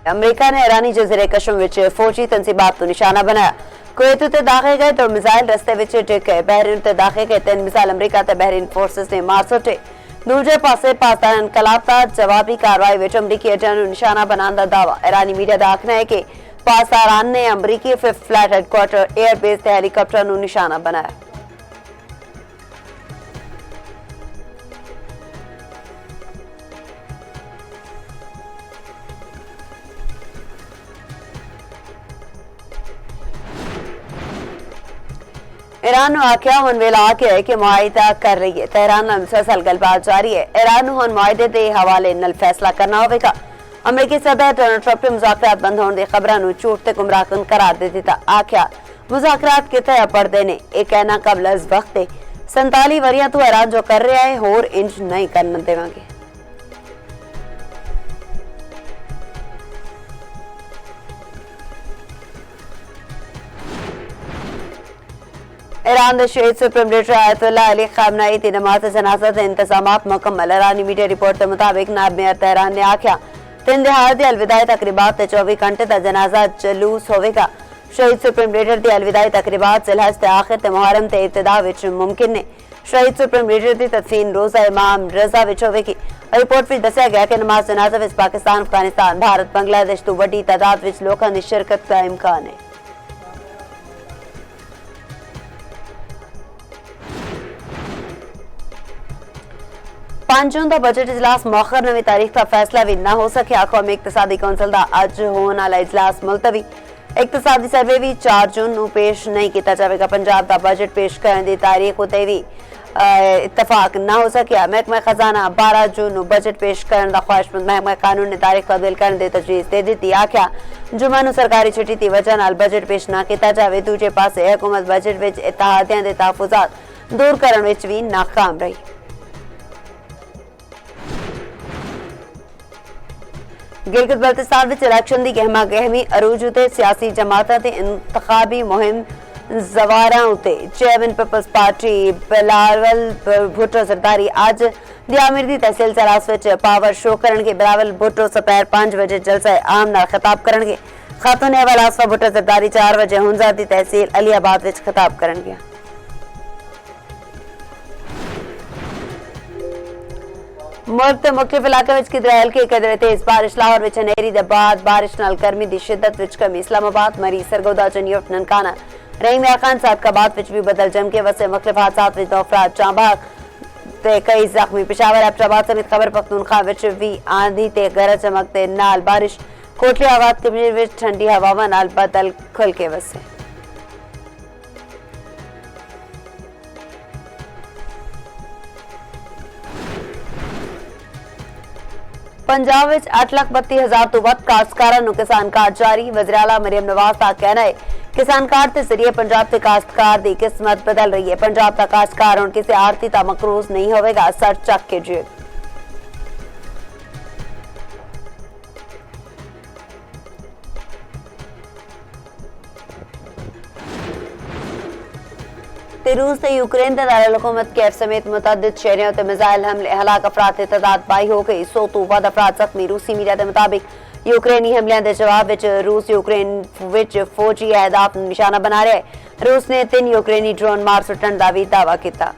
अमरीका ने ईरानी जजीरे कश्म विच फौजी तनसीबात को निशाना बनाया। कुवैत उत्ते दाखे गए तो मिसाइल रस्ते विच टिक गए। बहरीन उत्ते दाखे गए 3 मिसाइल अमरीका ते बहरीन फोर्सेस ने मार सुटे। दूजे पासे पाकिस्तान इनकलाब दा जवाबी कार्रवाई विच अमरीकी अड्डे नूं निशाना बनाने दा दावा। ईरानी मीडिया दा आखना है कि पाकिस्तान ने अमरीकी 5th फ्लैट हैडक्वार्टर एयरबेस ते हैलीकॉप्टर नूं निशाना बनाया। ईरान आख्या हुन वेला आ गया है कि मुआहिदा कर रही है। तेहरान में मुसलसल गलबात जारी है। ईरान हुन मुआहिदे के हवाले नाल फैसला करना होगा। अमरीकी सदर डोनाल्ड ट्रंप ने मुज़ाकरात बंद होने की खबरों को झूठ ते गुमराहकुन करार दे दिता। आख्या मुज़ाकरात किथे पड़ते ने यह कहना कबल अज वक्त 47 वरियां तो ईरान जो कर रहा है होर इंज नहीं करने देवांगे। ईरान के शहीद सुप्रीम लीडर आयतुल्लाह अली खामनाई की नमाज जनाजा के इंतजामात मुकम्मल। ईरानी मीडिया रिपोर्ट के मुताबिक नायब मेयर तेहरान ने आख्या 3 दिहाड़ की अलविदाई तकरीबात 24 घंटे का जनाजा जलूस होगा। शहीद सुप्रीम लीडर की अलविदाई तकरीबात जिलहज के आखिर ते मुहर्रम के इब्तिदा विच मुमकिन ने। शहीद सुप्रीम लीडर की तदफीन रोजा इमाम रजा विच होगी। रिपोर्ट में दसिया गया कि नमाज जनाजा विच पाकिस्तान, अफगानिस्तान, भारत, बांग्लादेश तो वड्डी तादाद विच लोकां दी शिरकत का इम्कान है। पांच जून का बजट इजलास मौखर नवी तारीख का फैसला भी न हो सकिया। कौमी इकतसादी कौंसल का अज होने वाला इजलास मुलतवी। इकतसादी सर्वे भी 4 जून को पेश नहीं किया जाएगा। पंजाब का बजट पेश करने की तारीख उत्ते भी इतफाक न हो सकिया। महकमा खजाना 12 जून को बजट पेश करने का ख्वाहिशमंद महकमा कानून ने तारीख तब्दील करने की तजवीज़ दे दी। आख्या जुम्मे को सरकारी छुट्टी की वजह नाल बजट पेश न किया जाए। दूजे पासे हुकूमत बजट में इत्तेहादियां के तहफुजात दूर करने भी नाकाम रही। गिलगित बल्तिस्तान में इलेक्शन की गहमा गहमी अरूज उते सियासी जमातां ते इंतखाबी मुहिम जवारां उते chairman people's party Bilawal Bhutto Zardari अज दियामिर दी तहसील सरास विच पावर शो करनगे। बिलावल भुट्टो दोपहर 5 बजे जलसा आम नाल खिताब करनगे। खातून अहवाल आसफा भुट्टो जरदारी 4 बजे हुंजा दी तहसील अलीआबाद विच खिताब करनगे। मुल्क के मुख्तलिफ इलाकों में किधरे हल्की किधरे तेज बारिश। लाहौर में हनेरी दे बाद बारिश नाल गर्मी की शिद्दत विच कमी। इस्लामाबाद, मरी, सरगोदा, जनियोट, ननकाना, रहीम खान सादकाबाद विच भी बदल जम के वसे मुख्तलिफ हादसात विच 2 अफराद जांबाग ते कई जख्मी। पेशावर, एबटाबाद समेत खैबर पख्तूनख्वा विच भी आंधी ते गरज चमक ते नाल बारिश। कोटली आबाद कश्मीर विच ठंडी हवावां नाल बदल खुल के वसे। पंजाब में 8,32,000 तो वध काश्तकारां किसान कार्ड जारी। वज़ीर आला मरियम नवाज का कहना है किसान कार्ड के जरिए पंजाब के काश्तकार की किस्मत बदल रही है। पंजाब का काश्तकार हुण किसी आड़ती ता मकरूज नहीं होगा। सर चक के जेब रूस ने यूक्रेन के दारुल-हुकूमत कैफ समेत मुतअद्दिद शहरों पर मिसाइल हमले। हलाक अफराद की तादाद 22 हो गई। 100 तो वध अफराद जख्मी। रूसी मीडिया के मुताबिक यूक्रेनी हमलों के जवाब में रूस यूक्रेन विच फौजी अहदाफ निशाना बना रहा है। रूस ने 3 यूक्रेनी ड्रोन मार सुट्टण का भी दावा किया।